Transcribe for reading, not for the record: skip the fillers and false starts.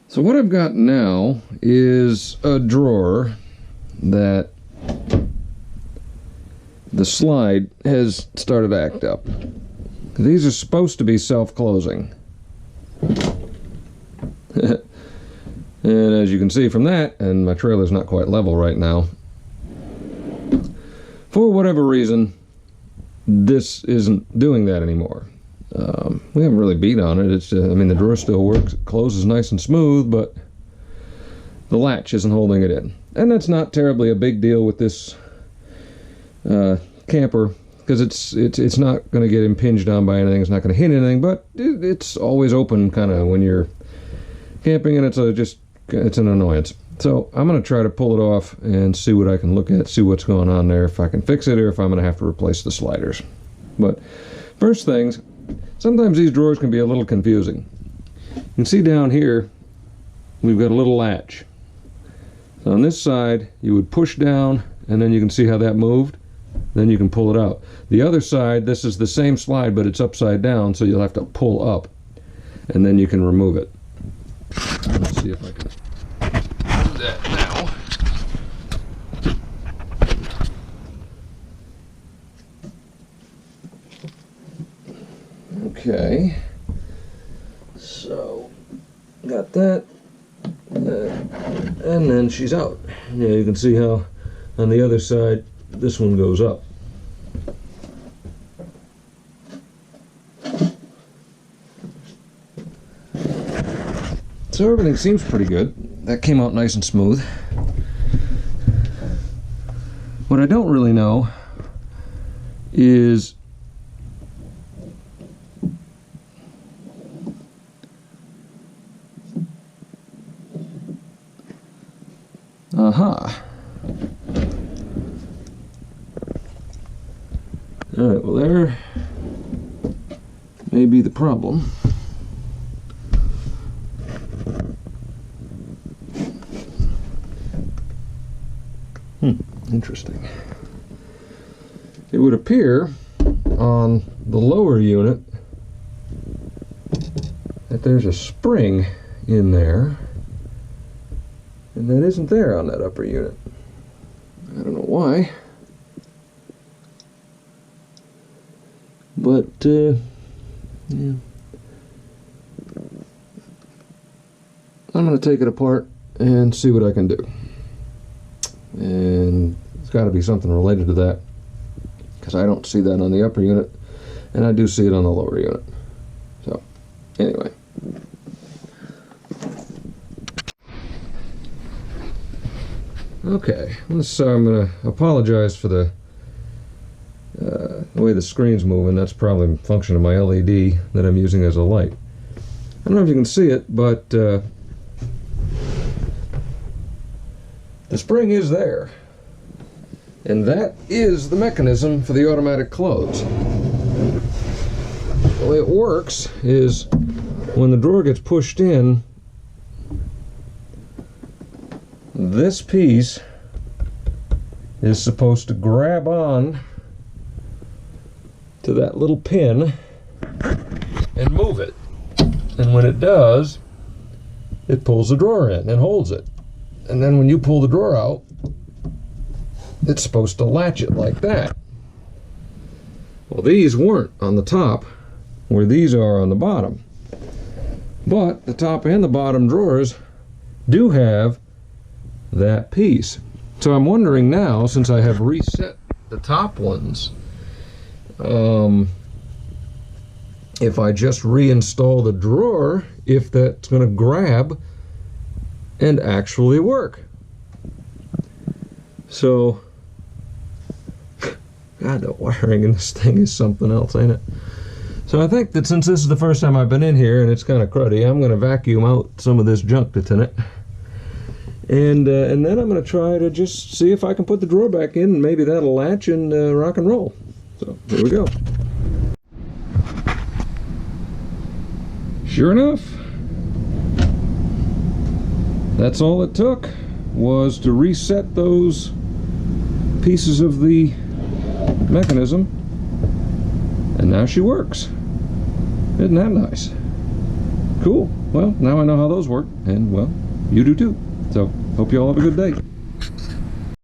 So what I've got now is a drawer that the slide has started to act up. These are supposed to be self-closing. And as you can see from that, and my trailer's not quite level right now, for whatever reason, this isn't doing that anymore. We haven't really beat on it. It's I mean, the drawer still works, it closes nice and smooth, but the latch isn't holding it in. And that's not terribly a big deal with this camper, because it's not going to get impinged on by anything. It's not going to hit anything, but it's always open kind of when you're camping, and it's an annoyance. So I'm going to try to pull it off and see what I can look at, see what's going on there, if I can fix it, or if I'm going to have to replace the sliders. But first things, sometimes these drawers can be a little confusing. You can see down here we've got a little latch. So on this side you would push down, and then you can see how that moved. Then you can pull it out. The other side, this is the same slide, but it's upside down, so you'll have to pull up, and then you can remove it. Let's see if I can do that now. Okay, so got that, and then she's out. Yeah, you can see how on the other side this one goes up. So everything seems pretty good. That came out nice and smooth. What I don't really know is Alright, well there may be the problem. Interesting. It would appear on the lower unit that there's a spring in there, and that isn't there on that upper unit. I don't know why, but yeah. I'm going to take it apart and see what I can do. And it's got to be something related to that, because I don't see that on the upper unit, and I do see it on the lower unit. So anyway, okay, I'm going to apologize for the way the screen's moving. That's probably a function of my LED that I'm using as a light. I don't know if you can see it, but the spring is there, and that is the mechanism for the automatic close. The way it works is when the drawer gets pushed in, this piece is supposed to grab on to that little pin and move it, and when it does, it pulls the drawer in and holds it. And then when you pull the drawer out, it's supposed to latch it like that. Well, these weren't on the top where these are on the bottom, but the top and the bottom drawers do have that piece. So I'm wondering now, since I have reset the top ones, if I just reinstall the drawer, if that's going to grab and actually work. So, God, the wiring in this thing is something else, ain't it? So I think that since this is the first time I've been in here and it's kind of cruddy, I'm going to vacuum out some of this junk that's in it. And then I'm going to try to just see if I can put the drawer back in, and maybe that'll latch and rock and roll. So, here we go. Sure enough, that's all it took, was to reset those pieces of the mechanism, and now she works. Isn't that nice? Cool. Well, now I know how those work, and well, you do too. So, hope you all have a good day.